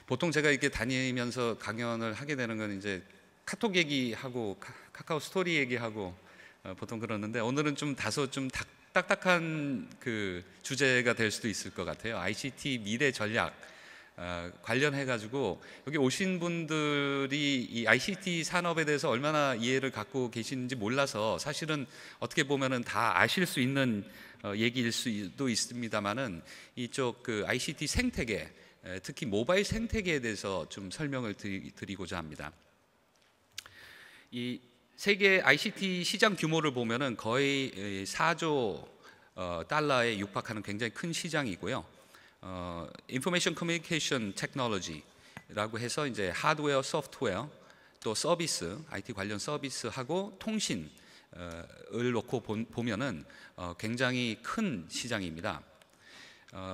보통 제가 이렇게 다니면서 강연을 하게 되는 건 이제 카톡 얘기하고 카카오 스토리 얘기하고 보통 그러는데, 오늘은 좀 다소 좀 딱딱한 그 주제가 될 수도 있을 것 같아요. ICT 미래 전략 관련해 가지고 여기 오신 분들이 이 ICT 산업에 대해서 얼마나 이해를 갖고 계시는지 몰라서 사실은 어떻게 보면은 다 아실 수 있는 얘기일 수도 있습니다만은, 이쪽 그 ICT 생태계, 특히 모바일 생태계에 대해서 좀 설명을 드리고자 합니다. 이 세계 ICT 시장 규모를 보면은 거의 4조 달러에 육박하는 굉장히 큰 시장이고요. 인포메이션 커뮤니케이션 테크놀로지라고 해서 이제 하드웨어, 소프트웨어, 또 서비스, IT 관련 서비스하고 통신을 놓고 보면은 굉장히 큰 시장입니다.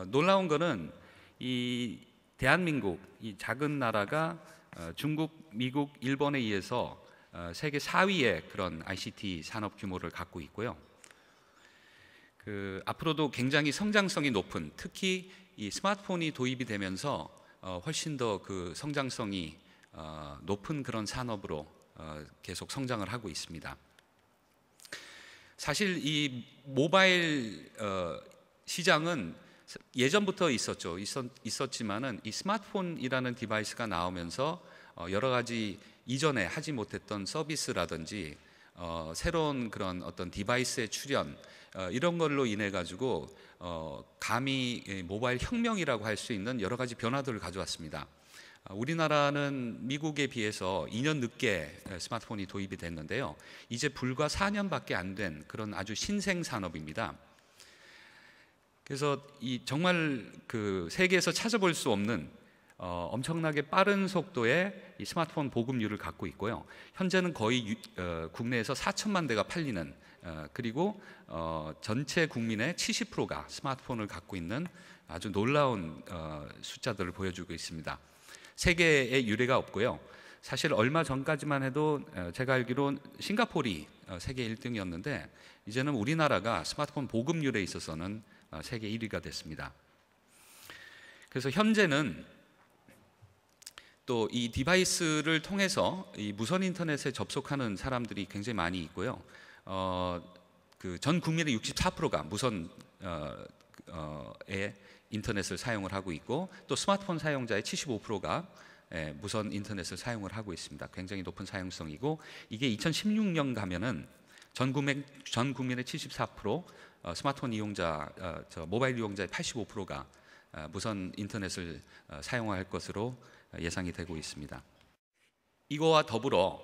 놀라운 거는 이 대한민국, 이 작은 나라가 중국, 미국, 일본에 의해서 세계 4위의 그런 ICT 산업 규모를 갖고 있고요. 앞으로도 굉장히 성장성이 높은, 특히 이 스마트폰이 도입이 되면서 훨씬 더 그 성장성이 높은 그런 산업으로 계속 성장을 하고 있습니다. 사실 이 모바일 시장은 예전부터 있었지만은 이 스마트폰이라는 디바이스가 나오면서 여러 가지 이전에 하지 못했던 서비스라든지 새로운 그런 어떤 디바이스의 출현, 이런 걸로 인해 가지고 감히 모바일 혁명이라고 할 수 있는 여러 가지 변화들을 가져왔습니다. 우리나라는 미국에 비해서 2년 늦게 스마트폰이 도입이 됐는데요. 이제 불과 4년밖에 안 된 그런 아주 신생 산업입니다. 그래서 이 정말 그 세계에서 찾아볼 수 없는 엄청나게 빠른 속도의 이 스마트폰 보급률을 갖고 있고요. 현재는 거의 국내에서 4천만 대가 팔리는, 그리고 전체 국민의 70%가 스마트폰을 갖고 있는 아주 놀라운 숫자들을 보여주고 있습니다. 세계에 유례가 없고요. 사실 얼마 전까지만 해도 제가 알기로 싱가포르이 세계 1등이었는데, 이제는 우리나라가 스마트폰 보급률에 있어서는 세계 1위가 됐습니다. 그래서 현재는 또 이 디바이스를 통해서 이 무선 인터넷에 접속하는 사람들이 굉장히 많이 있고요. 그 전 국민의 64%가 무선의 인터넷을 사용을 하고 있고, 또 스마트폰 사용자의 75%가 무선 인터넷을 사용을 하고 있습니다. 굉장히 높은 사용성이고, 이게 2016년 가면은 전 국민의 74%, 스마트폰 이용자, 모바일 이용자의 85%가 무선 인터넷을 사용할 것으로 예상이 되고 있습니다. 이거와 더불어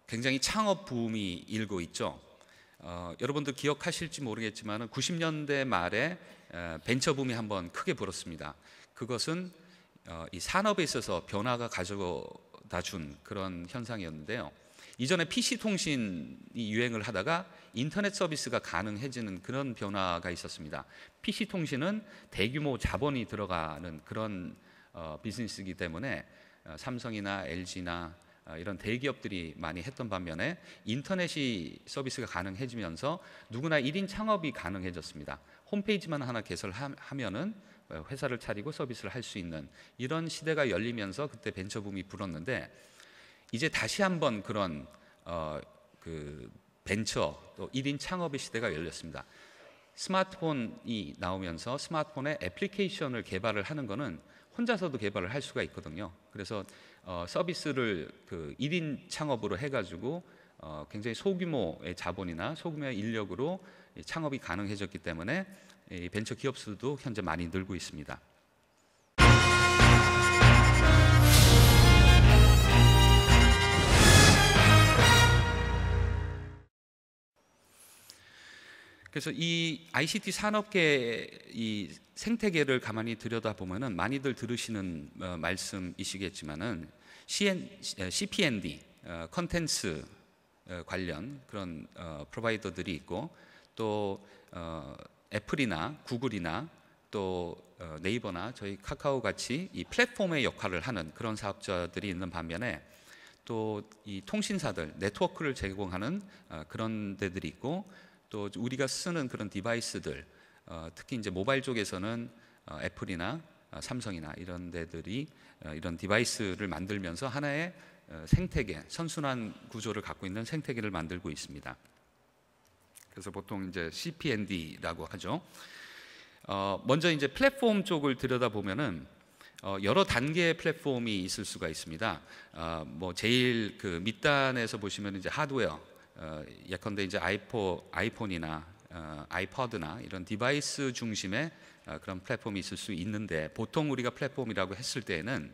굉장히 창업 붐이 일고 있죠. 여러분들 기억하실지 모르겠지만 90년대 말에 벤처 붐이 한번 크게 불었습니다. 그것은 이 산업에 있어서 변화가 가져다 준 그런 현상이었는데요. 이전에 PC 통신이 유행을 하다가 인터넷 서비스가 가능해지는 그런 변화가 있었습니다. PC 통신은 대규모 자본이 들어가는 그런 비즈니스이기 때문에 삼성이나 LG나 이런 대기업들이 많이 했던 반면에, 인터넷이 서비스가 가능해지면서 누구나 1인 창업이 가능해졌습니다. 홈페이지만 하나 개설하면은 회사를 차리고 서비스를 할 수 있는 이런 시대가 열리면서 그때 벤처 붐이 불었는데, 이제 다시 한번 그런 그 벤처 또 1인 창업의 시대가 열렸습니다. 스마트폰이 나오면서 스마트폰에 애플리케이션을 개발을 하는 거는 혼자서도 개발을 할 수가 있거든요. 그래서 서비스를 그 1인 창업으로 해가지고 굉장히 소규모의 자본이나 소규모의 인력으로 창업이 가능해졌기 때문에 이 벤처 기업 수도 현재 많이 늘고 있습니다. 그래서 이 ICT 산업계 이 생태계를 가만히 들여다보면은 많이들 들으시는 말씀이시겠지만은 CPND, 컨텐츠 관련 그런 프로바이더들이 있고, 또 애플이나 구글이나 또 네이버나 저희 카카오 같이 이 플랫폼의 역할을 하는 그런 사업자들이 있는 반면에, 또 이 통신사들, 네트워크를 제공하는 그런 데들이 있고, 또 우리가 쓰는 그런 디바이스들, 특히 이제 모바일 쪽에서는 애플이나 삼성이나 이런 데들이 이런 디바이스를 만들면서 하나의 생태계, 선순환 구조를 갖고 있는 생태계를 만들고 있습니다. 그래서 보통 이제 CPND라고 하죠. 먼저 이제 플랫폼 쪽을 들여다보면은 여러 단계의 플랫폼이 있을 수가 있습니다. 뭐 제일 그 밑단에서 보시면 이제 하드웨어, 예컨대 이제 아이폰이나 아이퍼드나 이런 디바이스 중심의 그런 플랫폼이 있을 수 있는데, 보통 우리가 플랫폼이라고 했을 때에는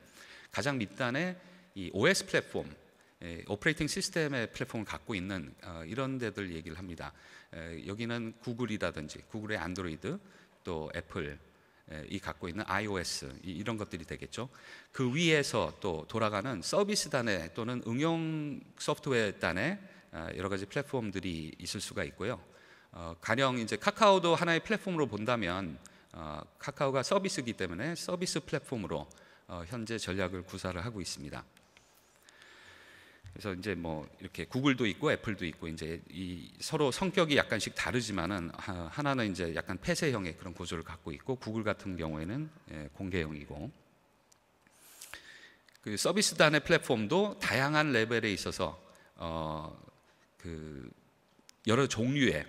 가장 밑단에 이 OS 플랫폼, 오퍼레이팅 시스템의 플랫폼을 갖고 있는 이런 데들 얘기를 합니다. 여기는 구글이라든지 구글의 안드로이드, 또 애플 이 갖고 있는 iOS 이런 것들이 되겠죠. 그 위에서 또 돌아가는 서비스 단에 또는 응용 소프트웨어 단에 여러 가지 플랫폼들이 있을 수가 있고요. 가령 이제 카카오도 하나의 플랫폼으로 본다면 카카오가 서비스이기 때문에 서비스 플랫폼으로 현재 전략을 구사를 하고 있습니다. 그래서 이제 뭐 이렇게 구글도 있고 애플도 있고 이제 이 서로 성격이 약간씩 다르지만은 하나는 이제 약간 폐쇄형의 그런 구조를 갖고 있고, 구글 같은 경우에는 공개형이고, 그 서비스단의 플랫폼도 다양한 레벨에 있어서 그 여러 종류의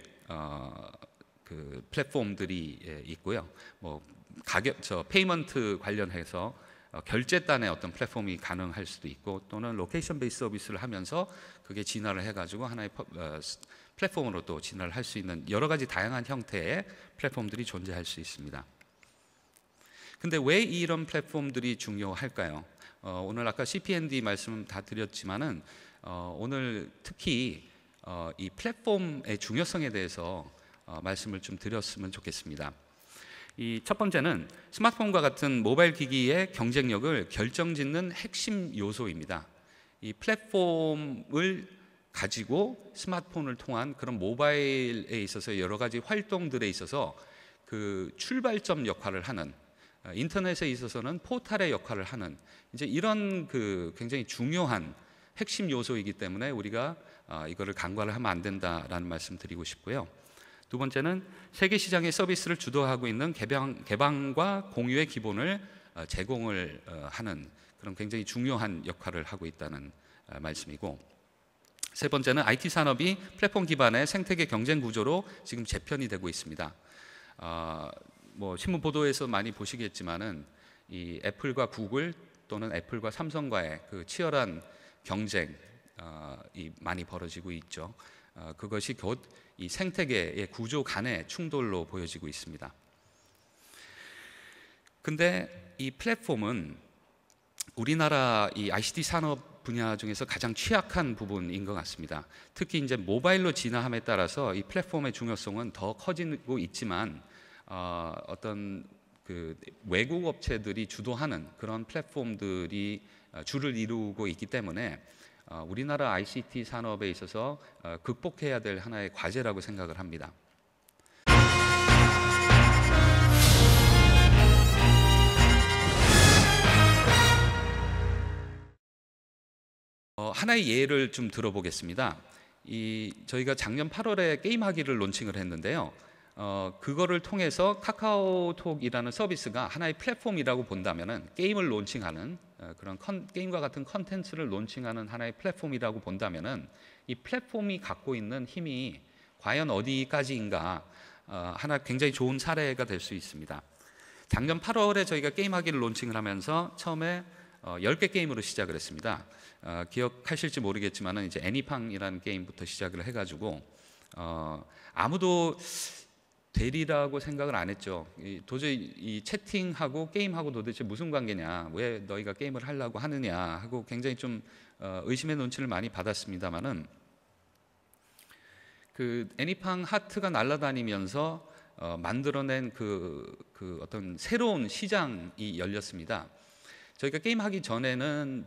그 플랫폼들이 있고요. 뭐 가격, 페이먼트 관련해서 결제단의 어떤 플랫폼이 가능할 수도 있고, 또는 로케이션 베이스 서비스를 하면서 그게 진화를 해가지고 하나의 플랫폼으로 또 진화를 할 수 있는 여러 가지 다양한 형태의 플랫폼들이 존재할 수 있습니다. 근데 왜 이런 플랫폼들이 중요할까요? 오늘 아까 CPND 말씀 다 드렸지만은 오늘 특히 이 플랫폼의 중요성에 대해서 말씀을 좀 드렸으면 좋겠습니다. 이 첫 번째는 스마트폰과 같은 모바일 기기의 경쟁력을 결정짓는 핵심 요소입니다. 이 플랫폼을 가지고 스마트폰을 통한 그런 모바일에 있어서 여러 가지 활동들에 있어서 그 출발점 역할을 하는, 인터넷에 있어서는 포탈의 역할을 하는 이제 이런 그 굉장히 중요한 핵심 요소이기 때문에 우리가 이거를 간과를 하면 안 된다라는 말씀 드리고 싶고요. 두 번째는 세계 시장의 서비스를 주도하고 있는 개방과 공유의 기본을 제공을 하는 그런 굉장히 중요한 역할을 하고 있다는 말씀이고, 세 번째는 IT 산업이 플랫폼 기반의 생태계 경쟁 구조로 지금 재편이 되고 있습니다. 뭐 신문 보도에서 많이 보시겠지만은 이 애플과 구글 또는 애플과 삼성과의 그 치열한 경쟁이 많이 벌어지고 있죠. 그것이 곧 이 생태계의 구조 간의 충돌로 보여지고 있습니다. 근데 이 플랫폼은 우리나라 이 ICT 산업 분야 중에서 가장 취약한 부분인 것 같습니다. 특히 이제 모바일로 진화함에 따라서 이 플랫폼의 중요성은 더 커지고 있지만 어떤 그 외국 업체들이 주도하는 그런 플랫폼들이 주를 이루고 있기 때문에 우리나라 ICT 산업에 있어서 극복해야 될 하나의 과제라고 생각을 합니다. 하나의 예를 좀 들어보겠습니다. 저희가 작년 8월에 게임하기를 론칭을 했는데요. 그거를 통해서 카카오톡이라는 서비스가 하나의 플랫폼이라고 본다면은, 게임을 론칭하는 그런 게임과 같은 컨텐츠를 론칭하는 하나의 플랫폼이라고 본다면은, 이 플랫폼이 갖고 있는 힘이 과연 어디까지인가 하나 굉장히 좋은 사례가 될 수 있습니다. 작년 8월에 저희가 게임하기를 론칭을 하면서 처음에 10개 게임으로 시작을 했습니다. 기억하실지 모르겠지만은 이제 애니팡이라는 게임부터 시작을 해가지고 아무도 되리라고 생각을 안 했죠. 도저히 이 채팅하고 게임하고 도대체 무슨 관계냐, 왜 너희가 게임을 하려고 하느냐 하고 굉장히 좀 의심의 눈치를 많이 받았습니다만은, 그 애니팡 하트가 날아다니면서 만들어낸 그 어떤 새로운 시장이 열렸습니다. 저희가 게임하기 전에는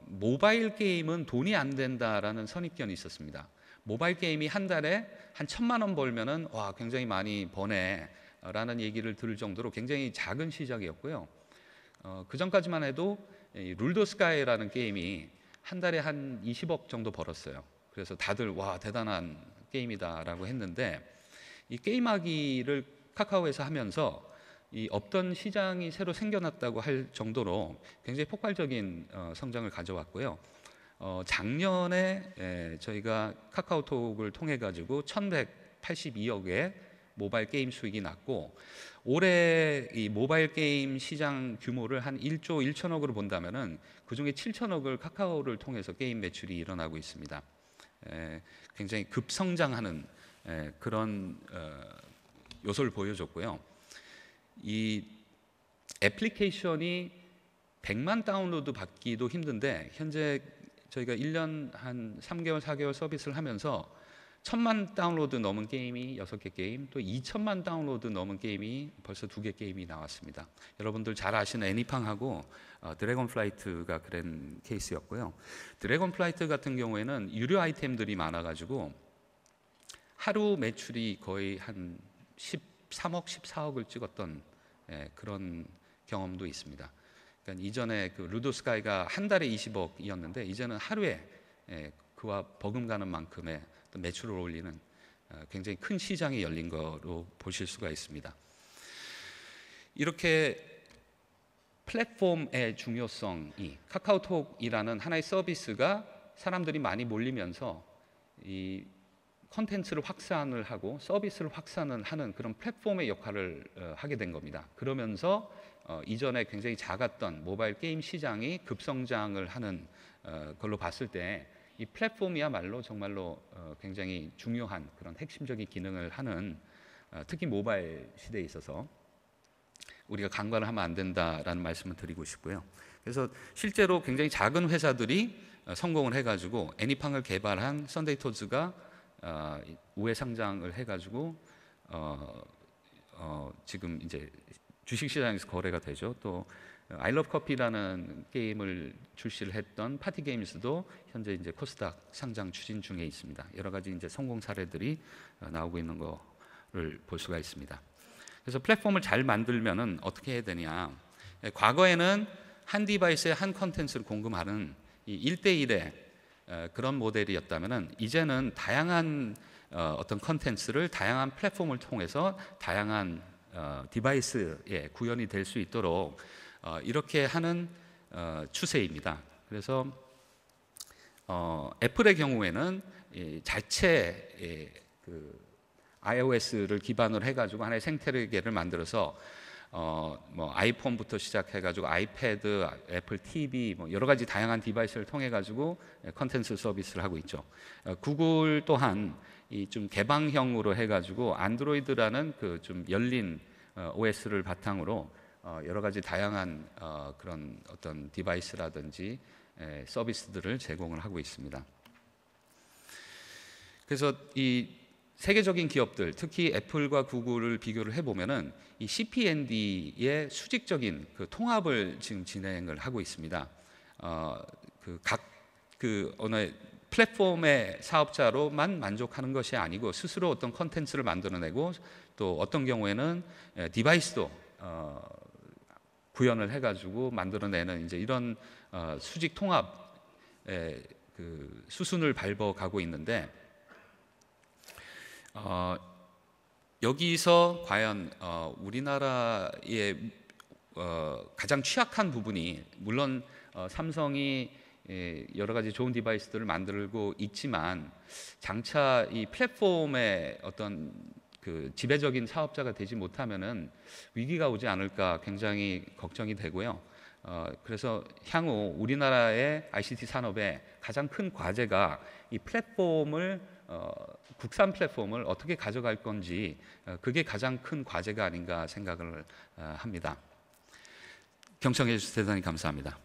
모바일 게임은 돈이 안 된다라는 선입견이 있었습니다. 모바일 게임이 한 달에 한 1,000만 원 벌면은 와 굉장히 많이 버네라는 얘기를 들을 정도로 굉장히 작은 시장이었고요. 그 전까지만 해도 룰더 스카이라는 게임이 한 달에 한 20억 정도 벌었어요. 그래서 다들 와 대단한 게임이다라고 했는데, 이 게임하기를 카카오에서 하면서 이 없던 시장이 새로 생겨났다고 할 정도로 굉장히 폭발적인 성장을 가져왔고요. 작년에 저희가 카카오톡을 통해 가지고 1,182억의 모바일 게임 수익이 났고, 올해 이 모바일 게임 시장 규모를 한 1조 1천억으로 본다면은 그 중에 7천억을 카카오를 통해서 게임 매출이 일어나고 있습니다. 굉장히 급성장하는 그런 요소를 보여줬고요. 이 애플리케이션이 100만 다운로드 받기도 힘든데 현재 저희가 1년 한 3개월, 4개월 서비스를 하면서 1,000만 다운로드 넘은 게임이 6개 게임, 또 2,000만 다운로드 넘은 게임이 벌써 2개 게임이 나왔습니다. 여러분들 잘 아시는 애니팡하고 드래곤 플라이트가 그런 케이스였고요. 드래곤 플라이트 같은 경우에는 유료 아이템들이 많아가지고 하루 매출이 거의 한 13억, 14억을 찍었던 그런 경험도 있습니다. 그러니까 이전에 그 루도스카이가 한 달에 20억이었는데 이제는 하루에 그와 버금가는 만큼의 매출을 올리는 굉장히 큰 시장이 열린 거로 보실 수가 있습니다. 이렇게 플랫폼의 중요성이, 카카오톡이라는 하나의 서비스가 사람들이 많이 몰리면서 이 콘텐츠를 확산을 하고 서비스를 확산을 하는 그런 플랫폼의 역할을 하게 된 겁니다. 그러면서 이전에 굉장히 작았던 모바일 게임 시장이 급성장을 하는 걸로 봤을 때 이 플랫폼이야말로 정말로 굉장히 중요한 그런 핵심적인 기능을 하는, 특히 모바일 시대에 있어서 우리가 간과를 하면 안 된다라는 말씀을 드리고 싶고요. 그래서 실제로 굉장히 작은 회사들이 성공을 해가지고 애니팡을 개발한 썬데이 토즈가 우회 상장을 해가지고 지금 이제 주식시장에서 거래가 되죠. 또 아이러브 커피라는 게임을 출시를 했던 파티 게임스도 현재 이제 코스닥 상장 추진 중에 있습니다. 여러 가지 이제 성공 사례들이 나오고 있는 거를 볼 수가 있습니다. 그래서 플랫폼을 잘 만들면은 어떻게 해야 되냐? 과거에는 한 디바이스에 한 컨텐츠를 공급하는 이 1대1의 그런 모델이었다면은 이제는 다양한 어떤 컨텐츠를 다양한 플랫폼을 통해서 다양한 디바이스에 구현이 될 수 있도록 이렇게 하는 추세입니다. 그래서 애플의 경우에는 자체 그 iOS를 기반으로 해가지고 하나의 생태계를 만들어서 뭐 아이폰부터 시작해가지고 아이패드, 애플 TV, 뭐 여러 가지 다양한 디바이스를 통해가지고 컨텐츠 서비스를 하고 있죠. 구글 또한 이 좀 개방형으로 해가지고 안드로이드라는 그 좀 열린 OS를 바탕으로 여러 가지 다양한 그런 어떤 디바이스라든지 서비스들을 제공을 하고 있습니다. 그래서 이 세계적인 기업들, 특히 애플과 구글을 비교를 해보면은 이 CPND의 수직적인 그 통합을 지금 진행을 하고 있습니다. 그 어느 플랫폼의 사업자로만 만족하는 것이 아니고 스스로 어떤 컨텐츠를 만들어내고 또 어떤 경우에는 디바이스도 구현을 해가지고 만들어내는 이제 이런 수직 통합의 그 수순을 밟아가고 있는데, 여기서 과연 우리나라의 가장 취약한 부분이, 물론 삼성이 여러 가지 좋은 디바이스들을 만들고 있지만 장차 이 플랫폼의 어떤 그 지배적인 사업자가 되지 못하면은 위기가 오지 않을까 굉장히 걱정이 되고요. 그래서 향후 우리나라의 ICT 산업의 가장 큰 과제가 이 플랫폼을 국산 플랫폼을 어떻게 가져갈 건지, 그게 가장 큰 과제가 아닌가 생각을 합니다. 경청해 주셔서 대단히 감사합니다.